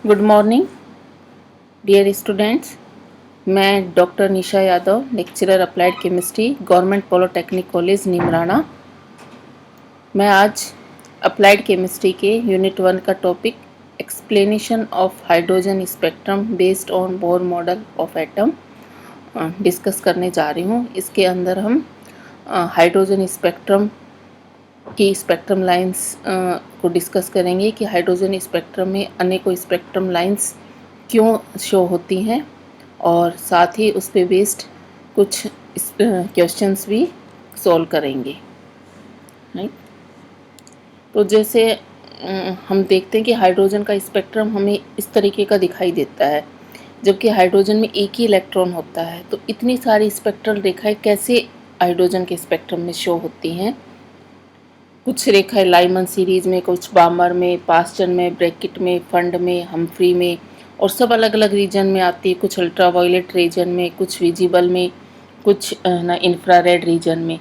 Good morning dear students. मैं doctor Nisha Yadav, lecturer applied chemistry, government polytechnic college Neemrana. मैं आज applied chemistry के unit 1 का topic explanation of hydrogen spectrum based on Bohr model of atom discuss करने जा रही हूँ। इसके अंदर हम हाइड्रोजन स्पेक्ट्रम की स्पेक्ट्रम लाइंस को डिस्कस करेंगे कि हाइड्रोजन स्पेक्ट्रम में अनेकों स्पेक्ट्रम लाइंस क्यों शो होती हैं, और साथ ही उस पे बेस्ड कुछ क्वेश्चंस भी सॉल्व करेंगे। राइट। तो जैसे हम देखते हैं कि हाइड्रोजन का स्पेक्ट्रम हमें इस तरीके का दिखाई देता है, जबकि हाइड्रोजन में एक ही इलेक्ट्रॉन होता है। तो इतनी सारी स्पेक्ट्रल रेखाएं कैसे हाइड्रोजन के स्पेक्ट्रम में शो होती हैं। कुछ रेखाएं लाइमन सीरीज में, कुछ बामर में, पास्चन में, ब्रैकेट में, फंड में, हम्फ्री में, और सब अलग अलग रीजन में आती है। कुछ अल्ट्रावायलेट रीजन में, कुछ विजिबल में, कुछ इंफ्रारेड रीजन में।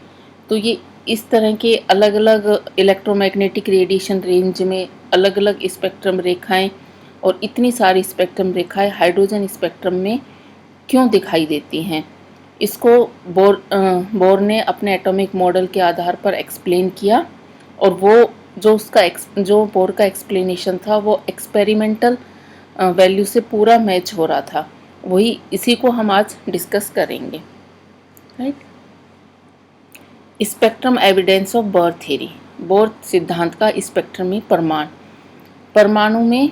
तो ये इस तरह के अलग अलग इलेक्ट्रोमैग्नेटिक रेडिएशन रेंज में अलग अलग स्पेक्ट्रम रेखाएं, और इतनी सारी स्पेक्ट्रम रेखाएं हाइड्रोजन स्पेक्ट्रम में क्यों दिखाई देती हैं, इसको बोर ने अपने एटॉमिक मॉडल के आधार पर एक्सप्लेन किया। और वो जो बोर का एक्सप्लेनेशन था वो एक्सपेरिमेंटल वैल्यू से पूरा मैच हो रहा था। वही इसी को हम आज डिस्कस करेंगे। Right. Spectrum evidence of bore theory. Bore सिद्धांत का स्पेक्ट्रम में परमाणु में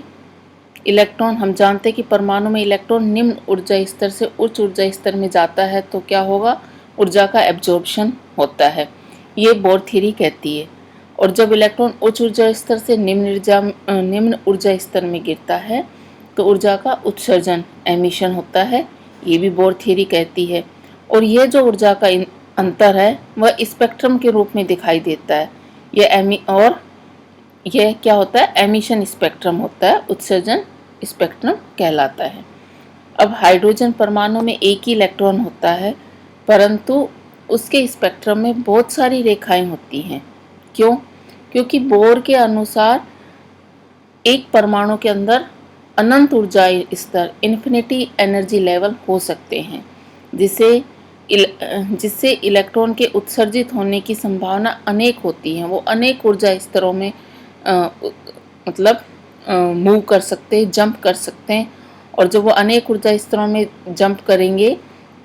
इलेक्ट्रॉन, हम जानते हैं कि परमाणु में इलेक्ट्रॉन निम्न ऊर्जा स्तर से उच्च ऊर्जा स्तर में जाता है तो क्या होगा, ऊर्जा का एब्जॉर्प्शन होता है, ये बोर थ्योरी कहती है। और जब इलेक्ट्रॉन उच्च ऊर्जा स्तर से निम्न ऊर्जा स्तर में गिरता है तो ऊर्जा का उत्सर्जन एमिशन होता है, ये भी बोर थ्योरी कहती है। और यह जो ऊर्जा का अंतर है वह स्पेक्ट्रम के रूप में दिखाई देता है। यह क्या होता है, एमिशन स्पेक्ट्रम होता है, उत्सर्जन स्पेक्ट्रम कहलाता है। अब हाइड्रोजन परमाणु में एक ही इलेक्ट्रॉन होता है, परंतु उसके स्पेक्ट्रम में बहुत सारी रेखाएं होती हैं। क्यों? क्योंकि बोर के अनुसार एक परमाणु के अंदर अनंत ऊर्जा स्तर, इन्फिनिटी एनर्जी लेवल हो सकते हैं, जिससे इलेक्ट्रॉन के उत्सर्जित होने की संभावना अनेक होती है। वो अनेक ऊर्जा स्तरों में मूव कर सकते हैं, जंप कर सकते हैं। और जब वो अनेक ऊर्जा स्तरों में जंप करेंगे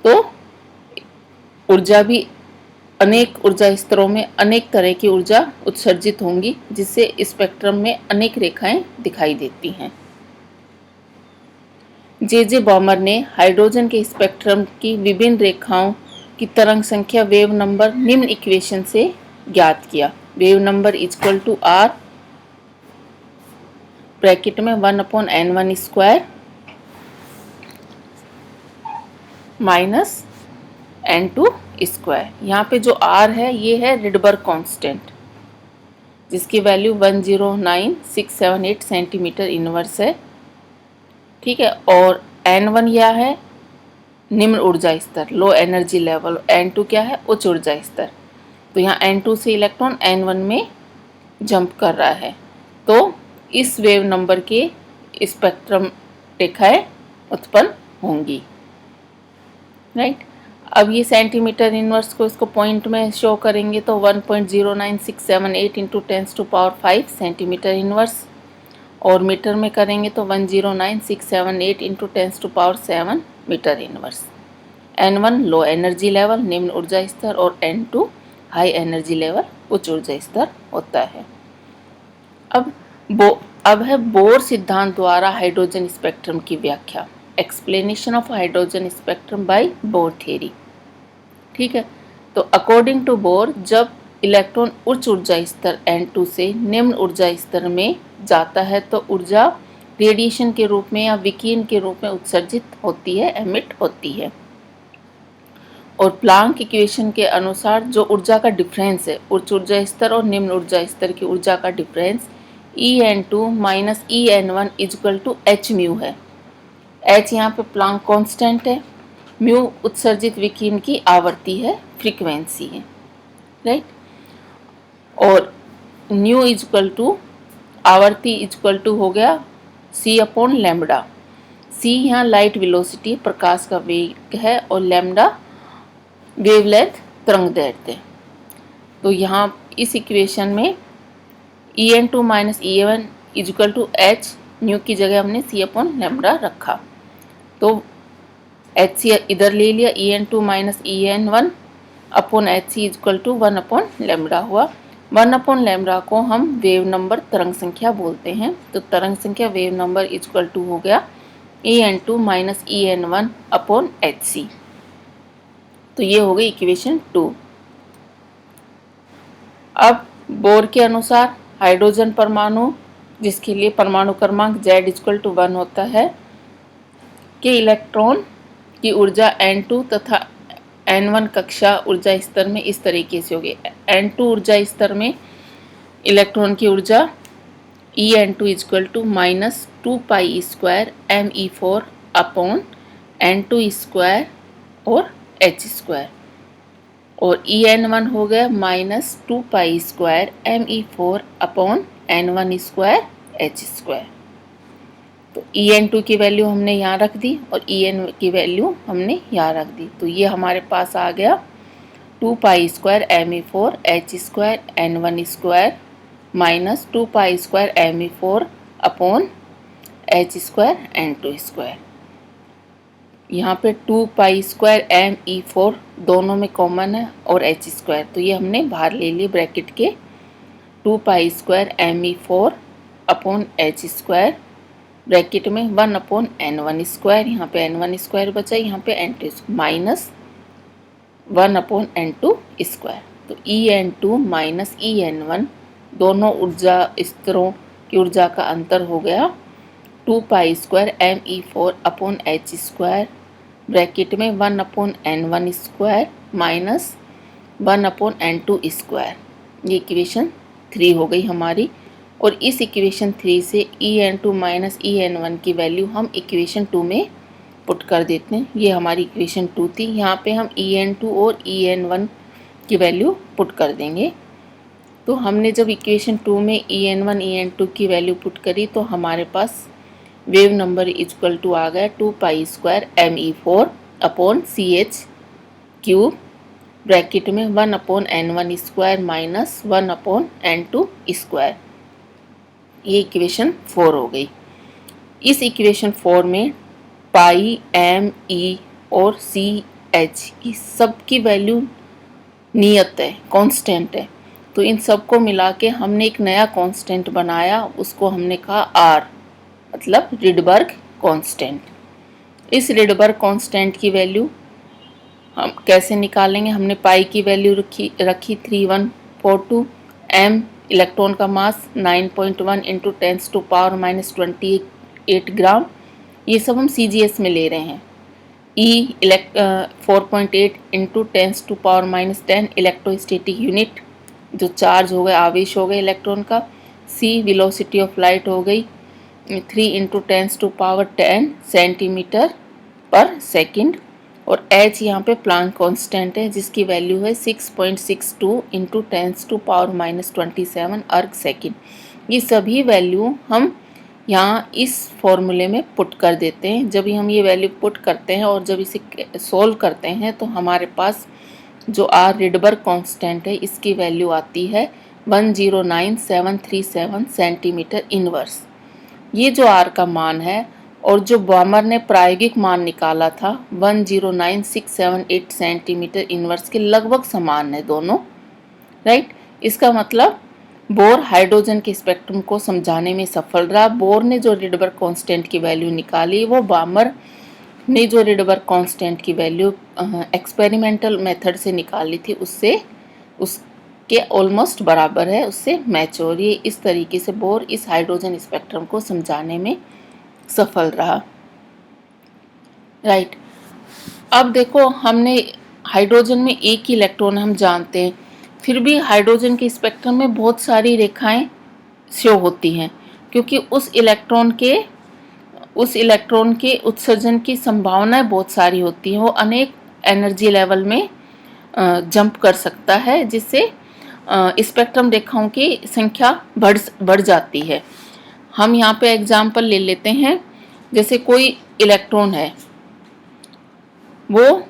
तो ऊर्जा भी अनेक ऊर्जा स्तरों में अनेक तरह की ऊर्जा उत्सर्जित होंगी, जिससे स्पेक्ट्रम में अनेक रेखाएं दिखाई देती हैं। जे बॉमर ने हाइड्रोजन के स्पेक्ट्रम की विभिन्न रेखाओं की तरंग संख्या वेव नंबर निम्न इक्वेशन से ज्ञात किया। Wave number equal to R bracket में 1/n1 square minus n2 square. यहाँ पे जो r है ये है रिडबर्ग कांस्टेंट, जिसकी वैल्यू 109,678 सेंटीमीटर इनवर्स है। ठीक है। और n1 यह है निम्न ऊर्जा स्तर, लो एनर्जी लेवल। n2 क्या है, उच्च ऊर्जा स्तर। तो यहाँ n2 से इलेक्ट्रॉन n1 में जंप कर रहा है, तो इस वेव नंबर के स्पेक्ट्रम रेखाएं उत्पन्न होंगी। राइट। अब ये सेंटीमीटर इनवर्स को इसको पॉइंट में शो करेंगे तो 1.09678 इंटू 10⁵ सेंटीमीटर इनवर्स, और मीटर में करेंगे तो 109,678 into 10⁷ metre inverse. n1 low energy level, निम्न ऊर्जा स्तर, और n2 हाई एनर्जी लेवल, उच्च ऊर्जा स्तर होता है। अब है बोर सिद्धांत द्वारा हाइड्रोजन स्पेक्ट्रम की व्याख्या। Explanation of hydrogen spectrum by Bohr theory. ठीक है। तो अकॉर्डिंग टू बोर, जब इलेक्ट्रॉन उच्च ऊर्जा स्तर n2 से निम्न ऊर्जा स्तर में जाता है तो ऊर्जा रेडिएशन के रूप में या विकिरण के रूप में उत्सर्जित होती है, एमिट होती है। और प्लांक इक्वेशन के अनुसार जो ऊर्जा का डिफरेंस है, उच्च ऊर्जा स्तर और निम्न ऊर्जा स्तर की ऊर्जा का difference En2 minus En1 equal to h mu है। h यहाँ पे प्लांक कांस्टेंट है, म्यू उत्सर्जित विकिरण की आवृत्ति है, फ्रीक्वेंसी है। राइट। और न्यू इक्वल टू आवर्ती इक्वल टू हो गया c अपॉन लैम्बडा। c यहाँ लाइट वेलोसिटी प्रकाश का वेग है और लैम्बडा वेवलेंथ तरंग दैर्ध्य। तो यहाँ इस इक्वेशन में En2 minus En1 equal to H nu की जगह हमने c अपॉन लैम्बडा रखा। तो एच सी इधर ले लिया, En2 minus En1 upon H C equal to 1 upon lambda हुआ। 1 अपॉन लैम्बडा को हम वेव नंबर तरंग संख्या बोलते हैं। तो तरंग संख्या वेव नंबर इजिकल टू हो गया En2 minus En1 upon H सी। तो ये हो गई इक्वेशन 2। अब बोर के अनुसार हाइड्रोजन परमाणु, जिसके लिए परमाणु क्रमांक Z इक्वल टू 1 होता है, के इलेक्ट्रॉन की ऊर्जा N2 तथा N1 कक्षा ऊर्जा स्तर में इस तरीके से होगी। N2 ऊर्जा स्तर में इलेक्ट्रॉन की ऊर्जा En2 equal to minus 2 pi square Me4 upon N2 square और H स्क्वायर, और En1 हो गया minus 2 pi square Me4 upon N1 square H square. तो En2 की वैल्यू हमने यहाँ रख दी और En की वैल्यू हमने यहाँ रख दी। तो ये हमारे पास आ गया 2 pi square Me4 H square N1 square minus 2 pi square Me4 upon H square N2 square. यहाँ पे 2 पाई स्क्वायर Me4 दोनों में कॉमन है और H स्क्वायर, तो ये हमने बाहर ले लिए ब्रैकेट के। 2 pi square Me4 upon H square bracket में 1 अपॉन N1 स्क्वायर, यहाँ पे N1 स्क्वायर बचा, यहाँ पे N2 minus 1 upon N2 square. तो En2 माइनस En1 दोनों ऊर्जा स्तरों की ऊर्जा का अंतर हो गया 2 pi square Me4 upon H square bracket में 1 upon N1 square minus 1 upon N2 square. ये इक्वेशन 3 हो गई हमारी। और इस इक्वेशन 3 से En2 माइनस En1 की वैल्यू हम इक्वेशन 2 में पुट कर देते हैं। ये हमारी इक्वेशन 2 थी। यहाँ पे हम En2 और En1 की वैल्यू पुट कर देंगे। तो हमने जब इक्वेशन 2 में En1 En2 की वैल्यू पुट करी तो हमारे पास वेव नंबर इक्वल टू आ गया 2 pi square Me4 upon CH cube bracket में 1 upon N1 square minus 1 upon N2 square. ये इक्वेशन 4 हो गई। इस इक्वेशन 4 में पाई Me और CH की सब की वैल्यू नियत है, कांस्टेंट है। तो इन सब को मिला के हमने एक नया कांस्टेंट बनाया, उसको हमने कहा R, मतलब रिडबर्ग कांस्टेंट। इस रिडबर्ग कांस्टेंट की वैल्यू हम कैसे निकालेंगे? हमने पाई की वैल्यू रखी 3142, m इलेक्ट्रॉन का मास 9.1 इंटू 10 टू पावर माइनस 28 ग्राम। ये सब हम CGS में ले रहे हैं। E 4.8 into 10 to power minus 10 electrostatic unit, जो चार्ज हो गए, आवेश हो गए इलेक्ट्रॉन का। C वेलोसिटी ऑफ लाइट हो गई 3 इंटू 10 टू पावर 10 सेंटीमीटर पर सेकंड। और H यहाँ पे प्लांक कांस्टेंट है, जिसकी वैल्यू है 6.62 इंटू 10 टू पावर माइनस 27 अर्ग सेकंड। ये सभी वैल्यू हम यहाँ इस फॉर्मूले में पुट कर देते हैं। जब हम ये वैल्यू पुट करते हैं और जब इसे सोल्व करते हैं तो हमारे पास जो R रिडबर्ग कांस्टेंट है, इसकी वैल्यू आती है 109737 सेंटीमीटर इनवर्स। ये जो R का मान है और जो बॉमर ने प्रायोगिक मान निकाला था 109678 सेंटीमीटर इनवर्स के लगभग समान है दोनों, राइट। इसका मतलब बोर हाइड्रोजन के स्पेक्ट्रम को समझाने में सफल रहा। बोर ने जो रिडबर्ग कांस्टेंट की वैल्यू निकाली, वो बॉमर ने जो रिडबर्ग कांस्टेंट की वैल्यू एक्सपेरिमेंटल मेथड से निकाली थी उसके ऑलमोस्ट बराबर है, उससे मैच हो रही है। इस तरीके से बोर इस हाइड्रोजन स्पेक्ट्रम को समझाने में सफल रहा, राइट। अब देखो, हमने हाइड्रोजन में एक ही इलेक्ट्रॉन हम जानते हैं, फिर भी हाइड्रोजन के स्पेक्ट्रम में बहुत सारी रेखाएं शो होती हैं, क्योंकि उस इलेक्ट्रॉन के उत्सर्जन की संभावनाएं बहुत सारी होती हैं। वो अनेक एनर्जी लेवल में जंप कर सकता है, जिससे स्पेक्ट्रम रेखाओं की संख्या बढ़ जाती है। हम यहाँ पे एग्जाम्पल ले लेते हैं। जैसे कोई इलेक्ट्रॉन है, वो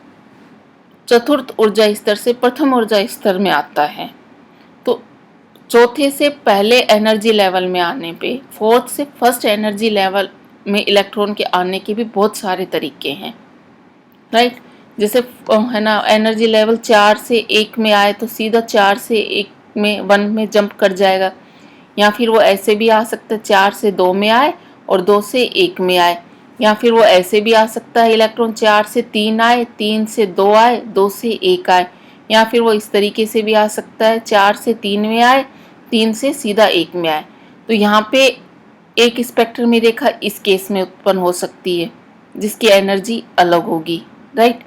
चतुर्थ ऊर्जा स्तर से प्रथम ऊर्जा स्तर में आता है, तो चौथे से पहले एनर्जी लेवल में आने पे फोर्थ से फर्स्ट एनर्जी लेवल में इलेक्ट्रॉन के आने के भी बहुत सारे तरीके हैं, राइट। जैसे है ना, एनर्जी लेवल 4 से 1 में आए तो सीधा 4 से 1 में 1 में जंप कर जाएगा, या फिर वो ऐसे भी आ सकता है 4 से 2 में आए और 2 से 1 में आए, या फिर वो ऐसे भी आ सकता है इलेक्ट्रॉन 4 से 3 आए, 3 से 2 आए, 2 से 1 आए, या फिर वो इस तरीके से भी आ सकता है 4 से 3 में आए, 3 से सीधा 1 में आए। तो यहाँ पे एक स्पेक्ट्रमी रेखा इस केस में उत्पन्न हो सकती है जिसकी एनर्जी अलग होगी, राइट।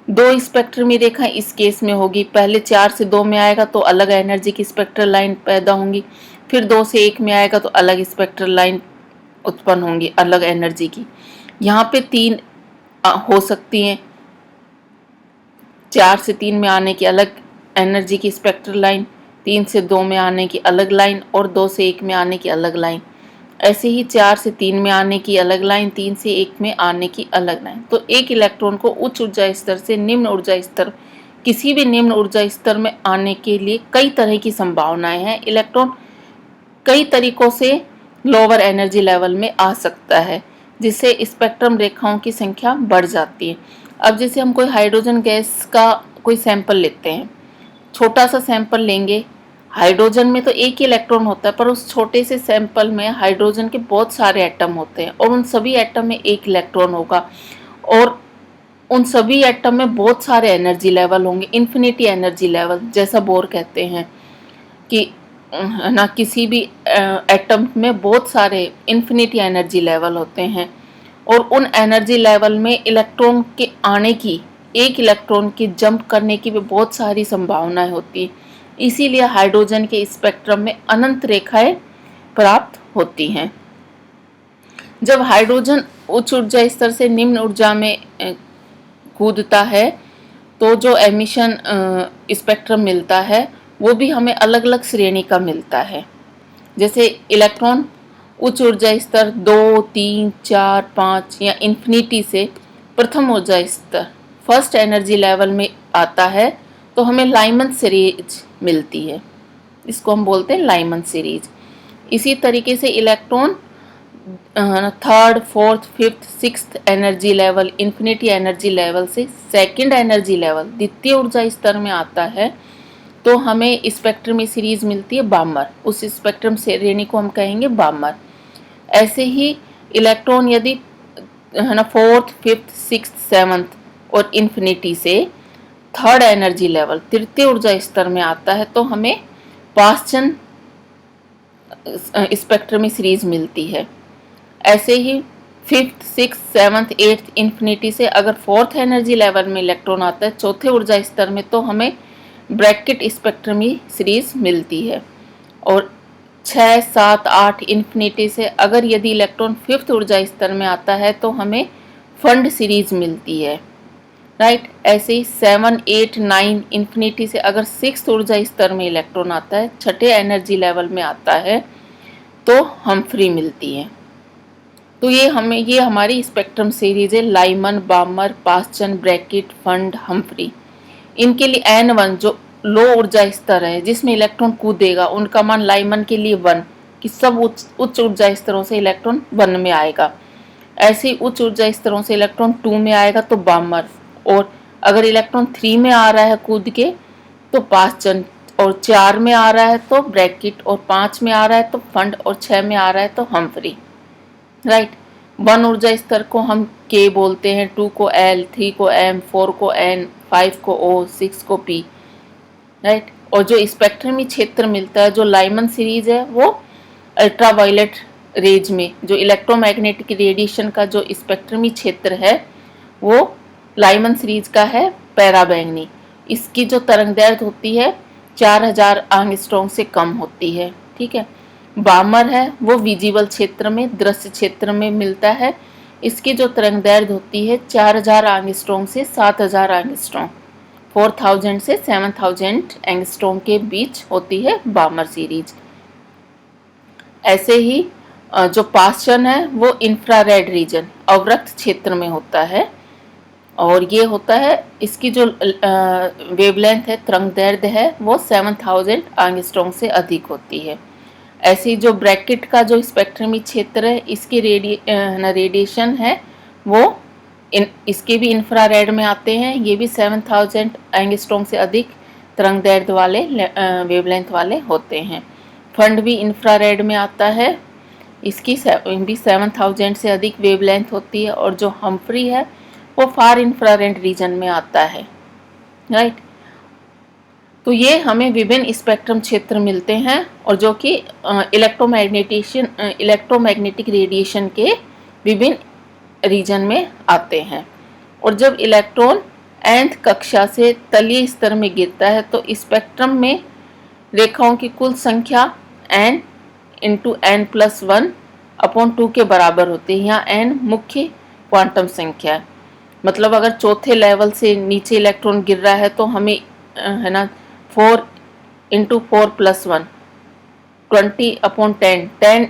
दो स्पेक्ट्रमी रेखा इस केस में होगी, पहले 4 से 2 में आएगा तो अलग एनर्जी की स्पेक्ट्रल लाइन पैदा होंगी, फिर 2 से 1 में आएगा तो अलग स्पेक्ट्रल लाइन उत्पन्न होंगी अलग एनर्जी की। यहाँ पे 3 हो सकती हैं, 4 से 3 में आने की अलग एनर्जी की स्पेक्ट्रल लाइन, 3 से 2 में आने की अलग लाइन और 2 से 1 में आने की अलग लाइन। ऐसे ही 4 से 3 में आने की अलग लाइन, 3 से 1 में आने की अलग लाइन। तो एक इलेक्ट्रॉन को उच्च ऊर्जा स्तर से निम्न ऊर्जा स्तर, किसी भी निम्न ऊर्जा स्तर में आने के लिए कई तरह की संभावनाएं हैं। इलेक्ट्रॉन कई तरीकों से लोअर एनर्जी लेवल में आ सकता है, जिससे स्पेक्ट्रम रेखाओं की संख्या बढ़ जाती है। अब जैसे हम कोई हाइड्रोजन गैस का कोई सैंपल लेते हैं, छोटा सा सैंपल लेंगे, हाइड्रोजन में तो एक ही इलेक्ट्रॉन होता है, पर उस छोटे से सैंपल में हाइड्रोजन के बहुत सारे एटम होते हैं और उन सभी एटम में एक इलेक्ट्रॉन होगा और उन सभी एटम में बहुत सारे एनर्जी लेवल होंगे, इन्फिनिटी एनर्जी लेवल, जैसा बोर कहते हैं कि ना किसी भी एटम में बहुत सारे इन्फिनिटी एनर्जी लेवल होते हैं और उन एनर्जी लेवल में इलेक्ट्रॉन के आने की, एक इलेक्ट्रॉन की जंप करने की भी बहुत सारी संभावनाएं होती है। इसीलिए हाइड्रोजन के स्पेक्ट्रम में अनंत रेखाएं प्राप्त होती हैं। जब हाइड्रोजन उच्च ऊर्जा स्तर से निम्न ऊर्जा में कूदता है तो जो एमिशन स्पेक्ट्रम मिलता है वो भी हमें अलग अलग श्रेणी का मिलता है। जैसे इलेक्ट्रॉन उच्च ऊर्जा स्तर 2, 3, 4, 5 या इन्फिनिटी से प्रथम ऊर्जा स्तर फर्स्ट एनर्जी लेवल में आता है तो हमें लाइमन सीरीज मिलती है, इसको हम बोलते हैं लाइमन सीरीज। इसी तरीके से electron third, fourth, fifth, sixth energy level, infinity energy level से सेकंड एनर्जी लेवल द्वितीय ऊर्जा स्तर में आता है तो हमें स्पेक्ट्रमी सीरीज मिलती है बामर, उस स्पेक्ट्रम श्रेणी को हम कहेंगे बामर। ऐसे ही इलेक्ट्रॉन यदि है ना फोर्थ, फिफ्थ, सिक्स्थ, सेवंथ और इन्फिनिटी से थर्ड एनर्जी लेवल तृतीय ऊर्जा स्तर में आता है तो हमें पासचन स्पेक्ट्रमी सीरीज मिलती है। ऐसे ही fifth, sixth, seventh, eighth, infinity से अगर फोर्थ एनर्जी लेवल में इलेक्ट्रॉन आता है चौथे ऊर्जा स्तर में तो हमें ब्रैकेट स्पेक्ट्रमी सीरीज मिलती है। और 6, 7, 8 इन्फिनिटी से अगर यदि इलेक्ट्रॉन फिफ्थ ऊर्जा स्तर में आता है तो हमें फंड सीरीज मिलती है, राइट। ऐसे ही 7, 8, 9 इन्फिनिटी से अगर सिक्स्थ ऊर्जा स्तर में इलेक्ट्रॉन आता है, छठे एनर्जी लेवल में आता है तो हम्फ्री मिलती है। तो ये हमारी स्पेक्ट्रम सीरीज है, लाइमन, बामर, पासचन, ब्रैकेट, फंड, हम्फ्री। इनके लिए N1 जो लो ऊर्जा स्तर है जिसमें इलेक्ट्रॉन कूदेगा उनका मान लाइमन के लिए 1 कि सब उच्च ऊर्जा स्तरों से इलेक्ट्रॉन 1 में आएगा। ऐसे ही उच्च ऊर्जा स्तरों से इलेक्ट्रॉन 2 में आएगा तो बामर, और अगर इलेक्ट्रॉन 3 में आ रहा है कूद के तो पासचन, और 4 में आ रहा है तो ब्रैकेट, और 5 में आ रहा है तो फंड, और 6 में आ रहा है तो हम्फ्री, राइट। 1 ऊर्जा स्तर को हम K बोलते हैं, 2 को L, 3 को M, 4 को N, 5 को O, 6 को P, राइट। और जो स्पेक्ट्रमी क्षेत्र मिलता है, जो लाइमन सीरीज है, वो अल्ट्रावायलेट रेज में जो इलेक्ट्रोमैग्नेटिक रेडिएशन का जो स्पेक्ट्रमी क्षेत्र है वो लाइमन सीरीज का है पैराबैंगनी। इसकी जो तरंगदैर्घ्य होती है 4000 एंगस्ट्रॉम से कम होती है, ठीक है। बामर है वो विजिबल क्षेत्र में, दृश्य क्षेत्र में मिलता है। इसकी जो तरंगदैर्घ्य होती है 4000 एंगस्ट्रॉम से 7000 एंगस्ट्रॉम, 4000 से 7000 एंगस्ट्रॉम के बीच होती है बामर सीरीज। ऐसे ही जो पास्चन है वो इंफ्रारेड रीजन अवरक्त क्षेत्र में होता है, और ये होता है इसकी जो वेवलेंथ है, तरंगदैर्ध्य है, वो 7000 एंगस्ट्रॉम से अधिक होती है। ऐसी जो ब्रैकेट का जो स्पेक्ट्रमी क्षेत्र है, इसकी रेडिएशन है वो इसके भी इंफ्रारेड में आते हैं। ये भी 7000 एंगस्ट्रॉम से अधिक तरंगदैर्ध्य वाले वेवलेंथ वाले होते हैं। फंड भी इंफ्रारेड में आता है, इसकी भी 7000 से अधिक वेवलेंथ होती है। और जो हम्फ्री है वो फार इंफ्रारेड रीजन में आता है, राइट। तो ये हमें विभिन्न स्पेक्ट्रम क्षेत्र मिलते हैं, और जो कि इलेक्ट्रोमैग्नेटिक रेडिएशन के विभिन्न रीजन में आते हैं। और जब इलेक्ट्रॉन nth कक्षा से तलीय स्तर में गिरता है तो स्पेक्ट्रम में रेखाओं की कुल संख्या n इंटू n+1/2 के बराबर होती है। यहाँ n मुख्य क्वांटम संख्या है, मतलब अगर चौथे लेवल से नीचे इलेक्ट्रॉन गिर रहा है तो हमें है ना 4 इंटू 4+1 20/10 10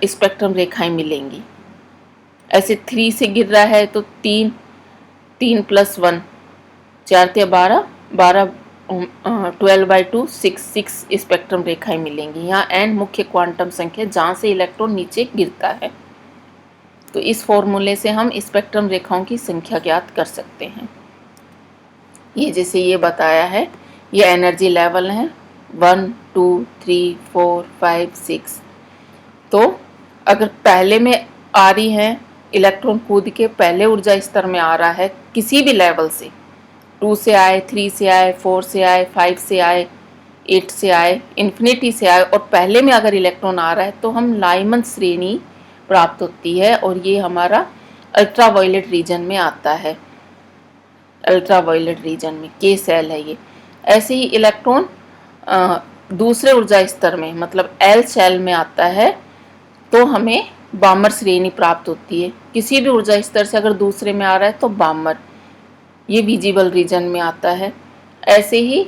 स्पेक्ट्रम रेखाएं मिलेंगी। ऐसे 3 से गिर रहा है तो 3 3+1 4 × 12 12 12/2 6 स्पेक्ट्रम रेखाएं मिलेंगी। यहाँ n मुख्य क्वांटम संख्या जहाँ से इलेक्ट्रॉन नीचे गिरता है। तो इस फॉर्मूले से हम स्पेक्ट्रम रेखाओं की संख्या ज्ञात कर सकते हैं। ये जैसे ये बताया है, ये एनर्जी लेवल है 1 2 3 4 5 6। तो अगर पहले में आ रही है, इलेक्ट्रॉन कूद के पहले ऊर्जा स्तर में आ रहा है किसी भी लेवल से, 2 से आए, 3 से आए, 4 से आए, 5 से आए, 8 से आए, इन्फिनिटी से आए, और पहले में अगर इलेक्ट्रॉन आ रहा है तो हम लाइमन श्रेणी प्राप्त होती है, और ये हमारा अल्ट्रावायलेट रीजन में आता है। अल्ट्रावायलेट रीजन में के सेल है ये। ऐसे ही इलेक्ट्रॉन दूसरे ऊर्जा स्तर में मतलब एल सेल में आता है तो हमें बामर श्रेणी प्राप्त होती है। किसी भी ऊर्जा स्तर से अगर दूसरे में आ रहा है तो बामर, ये विजिबल रीजन में आता है। ऐसे ही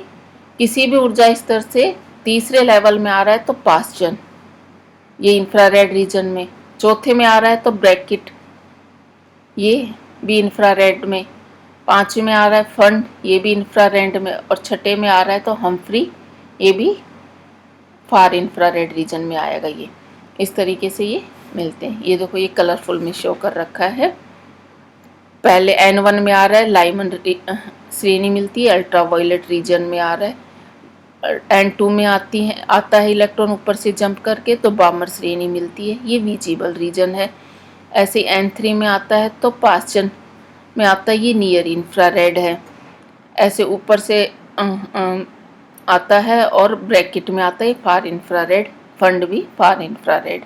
किसी भी ऊर्जा स्तर से तीसरे लेवल में आ रहा है तो पास्चन, ये इंफ्रारेड रीजन में। चौथे में आ रहा है तो ब्रैकेट, ये भी इंफ्रारेड में। पांचवें में आ रहा है फंड, ये भी इंफ्रारेड में। और छठे में आ रहा है तो हम्फ्री, ये भी फार इंफ्रारेड रीजन में आएगा। ये इस तरीके से ये मिलते हैं। ये देखो, ये कलरफुल में शो कर रखा है। पहले N1 में आ रहा है लाइमन श्रेणी मिलती है, अल्ट्रावायलेट रीजन में आ रहा है। N2 में आता है इलेक्ट्रॉन ऊपर से जंप करके तो बामर श्रेणी मिलती है, ये विजिबल रीजन है। ऐसे N3 में आता है तो पास्चन में आता है, ये नियर इंफ्रारेड है। ऐसे ऊपर से आता है और ब्रैकेट में आता है फार इंफ्रारेड, फंड भी फार इंफ्रारेड।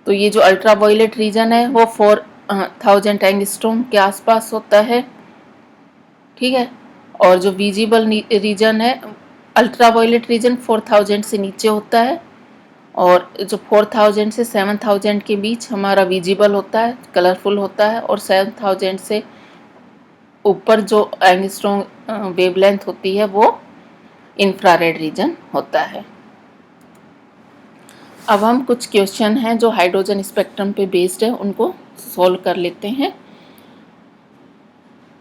तो ये जो अल्ट्रावायलेट रीजन है वो 4000 एंगस्ट्रॉम के आसपास होता है, ठीक है। और जो विजिबल रीजन है, अल्ट्रावायलेट रीजन 4000 से नीचे होता है, और जो 4000 से 7000 के बीच हमारा विजिबल होता है, कलरफुल होता है। और 7000 से ऊपर जो एंगस्ट्रॉम वेवलेंथ होती है वो इंफ्रारेड रीजन होता है। अब हम कुछ क्वेश्चन हैं जो हाइड्रोजन स्पेक्ट्रम पे बेस्ड है, उनको सॉल्व कर लेते हैं।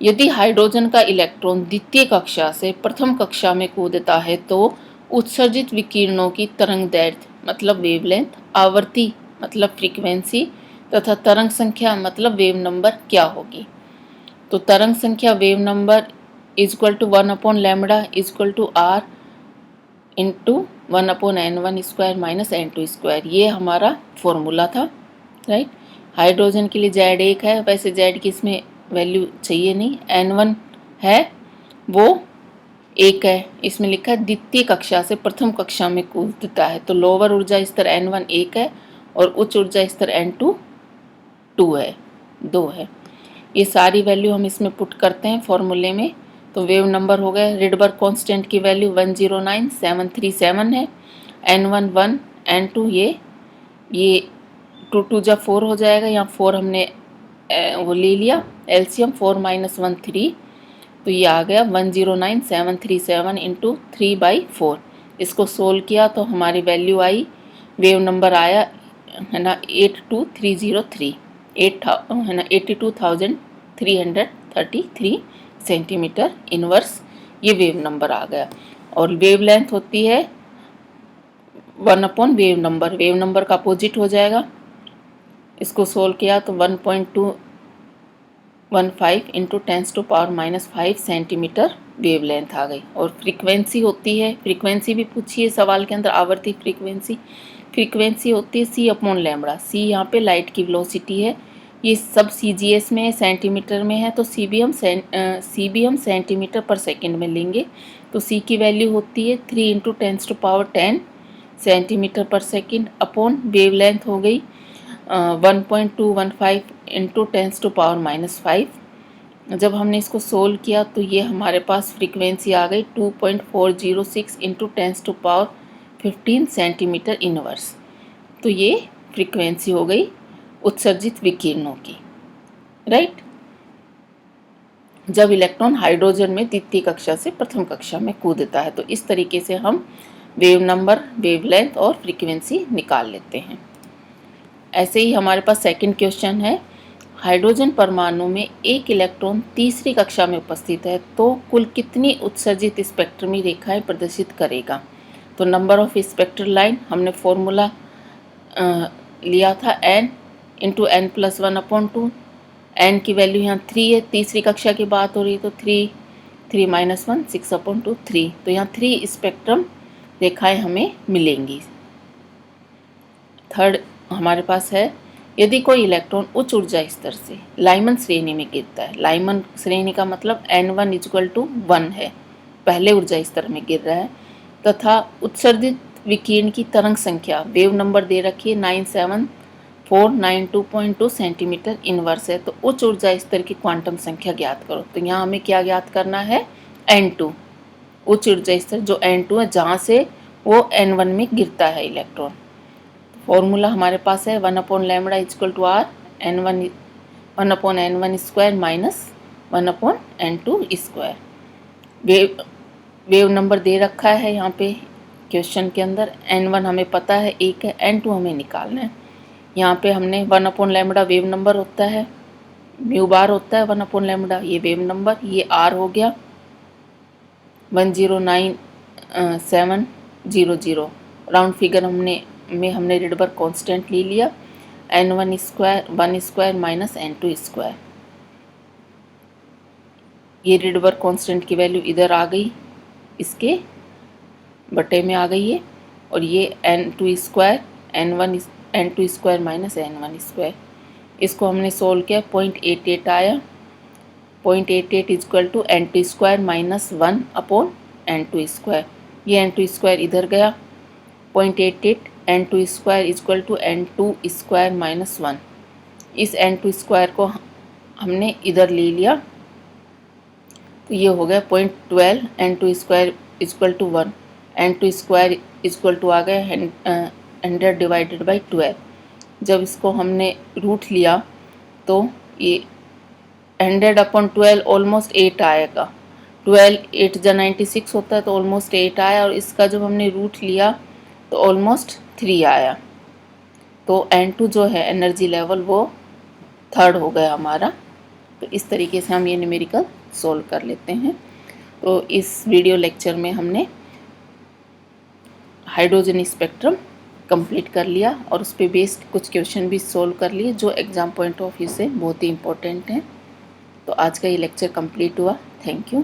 यदि हाइड्रोजन का इलेक्ट्रॉन द्वितीय कक्षा से प्रथम कक्षा में कूदता है तो उत्सर्जित विकिरणों की तरंगदैर्ध्य मतलब वेवलेंथ, आवृत्ति मतलब फ्रीक्वेंसी तथा तरंग संख्या मतलब वेव नंबर क्या होगी। तो तरंग संख्या wave number = 1/λ = r into 1/n1² - n2²। ये हमारा फॉर्मूला था, राइट। हाइड्रोजन के लिए Z1 है, वैसे Z की इसमें वैल्यू चाहिए नहीं, N1 है वो 1 है, इसमें लिखा है द्वितीय कक्षा से प्रथम कक्षा में कूदता है। तो लोअर ऊर्जा स्तर N1 1 है और उच्च ऊर्जा स्तर N2 2 है, 2 है। ये सारी वैल्यू हम इसमें पुट करते हैं फॉर्मूले में। तो वेव नंबर हो गया, रिडबर्ग कांस्टेंट की वैल्यू 109737 है, N1 1, N2 ये 2 2 जा 4 हो जाएगा। यहाँ 4 हमने वो ले लिया एलसीएम, 4 - 1 3, तो ये आ गया 109737 इंटू 3/4। इसको सोल्व किया तो हमारी वैल्यू आई, वेव नंबर आया है ना 82303 है ना 82,333 सेंटीमीटर इनवर्स ये वेव नंबर आ गया। और वेव लेंथ होती है 1 वेव नंबर का अपोजिट हो जाएगा। इसको सोल्व किया तो 1.215 इंटू 10⁻⁻5 सेंटीमीटर वेव लेंथ आ गई। और फ्रीक्वेंसी होती है, फ्रीक्वेंसी भी पूछी है सवाल के अंदर, आवर्ती फ्रीक्वेंसी होती है c/λ। c यहाँ पे लाइट की वेलोसिटी है, ये सब CGS में है, सेंटीमीटर में है, तो c भी हम सेंटीमीटर पर सेकंड में लेंगे। तो c की वैल्यू होती है 3 इंटू 10⁻10 सेंटीमीटर पर सेकंड अपॉन वेव लेंथ हो गई 1.215 इंटू 10⁻⁻5। जब हमने इसको सोल्व किया तो ये हमारे पास फ्रीक्वेंसी आ गई 2.406 इंटू 10⁻15 सेंटीमीटर इनवर्स। तो ये फ्रीक्वेंसी हो गई उत्सर्जित विकिरणों की, राइट। जब इलेक्ट्रॉन हाइड्रोजन में द्वितीय कक्षा से प्रथम कक्षा में कूदता है, तो इस तरीके से हम वेव नंबर, वेव लेंथ और फ्रीक्वेंसी निकाल लेते हैं। ऐसे ही हमारे पास सेकंड क्वेश्चन है, हाइड्रोजन परमाणु में एक इलेक्ट्रॉन तीसरी कक्षा में उपस्थित है तो कुल कितनी उत्सर्जित स्पेक्ट्रमी रेखाएं प्रदर्शित करेगा। तो नंबर ऑफ स्पेक्ट्रल लाइन हमने फॉर्मूला लिया था n into n plus 1/2। n की वैल्यू यहाँ 3 है, तीसरी कक्षा की बात हो रही है तो 3 माइनस 1 6/2 3। तो यहाँ 3 स्पेक्ट्रम रेखाएं हमें मिलेंगी। थर्ड हमारे पास है, यदि कोई इलेक्ट्रॉन उच्च ऊर्जा स्तर से लाइमन श्रेणी में गिरता है, लाइमन श्रेणी का मतलब n1 = 1 है, पहले ऊर्जा स्तर में गिर रहा है, तथा उत्सर्जित विकिरण की तरंग संख्या वेव नंबर दे रखी है 97492.2 सेंटीमीटर इनवर्स है, तो उच्च ऊर्जा स्तर की क्वांटम संख्या ज्ञात करो। तो यहाँ हमें क्या ज्ञात करना है, n2, उच्च ऊर्जा स्तर जो n2 है, जहाँ से वो n1 में गिरता है इलेक्ट्रॉन। फॉर्मूला हमारे पास है 1/λ = r n1 1/n1² minus 1/n2²। Wave number दे रखा है यहाँ पे क्वेश्चन के अंदर, n1 हमें पता है 1 है, n2 हमें निकालना है। यहाँ पे हमने 1/λ वेव नंबर होता है, म्यू बार होता है 1/λ, ये वेव नंबर, ये r हो गया 109,700। राउंड फिगर हमने रिडबर्ग कांस्टेंट ले लिया n1² माइनस n2²। ये रिडबर्ग कांस्टेंट की वैल्यू इधर आ गई, इसके बटे में आ गई है, और ये n2² माइनस n1²। इसको हमने सोल्व किया 0.88 आया, 0.88 = n2² माइनस 1/n2²। ये n2² इधर गया, 0.88 n2² = n2² माइनस 1। इस n2² को हमने इधर ले लिया, तो ये हो गया 0.12 n2² = 1, n2² आ गया 100/12। जब इसको हमने रूट लिया तो ये 100/12 ऑलमोस्ट 8 आएगा, 12 8 × 96 होता है, तो ऑलमोस्ट 8 आया, और इसका जब हमने रूट लिया तो ऑलमोस्ट 3 आया। तो n2 जो है एनर्जी लेवल वो थर्ड हो गया हमारा। तो इस तरीके से हम ये न्यूमेरिकल सोल्व कर लेते हैं। तो इस वीडियो लेक्चर में हमने हाइड्रोजन स्पेक्ट्रम कंप्लीट कर लिया और उस पर बेस्ड कुछ क्वेश्चन भी सोल्व कर लिए जो एग्ज़ाम पॉइंट ऑफ व्यू से बहुत ही इम्पोर्टेंट हैं। तो आज का ये लेक्चर कंप्लीट हुआ। Thank you.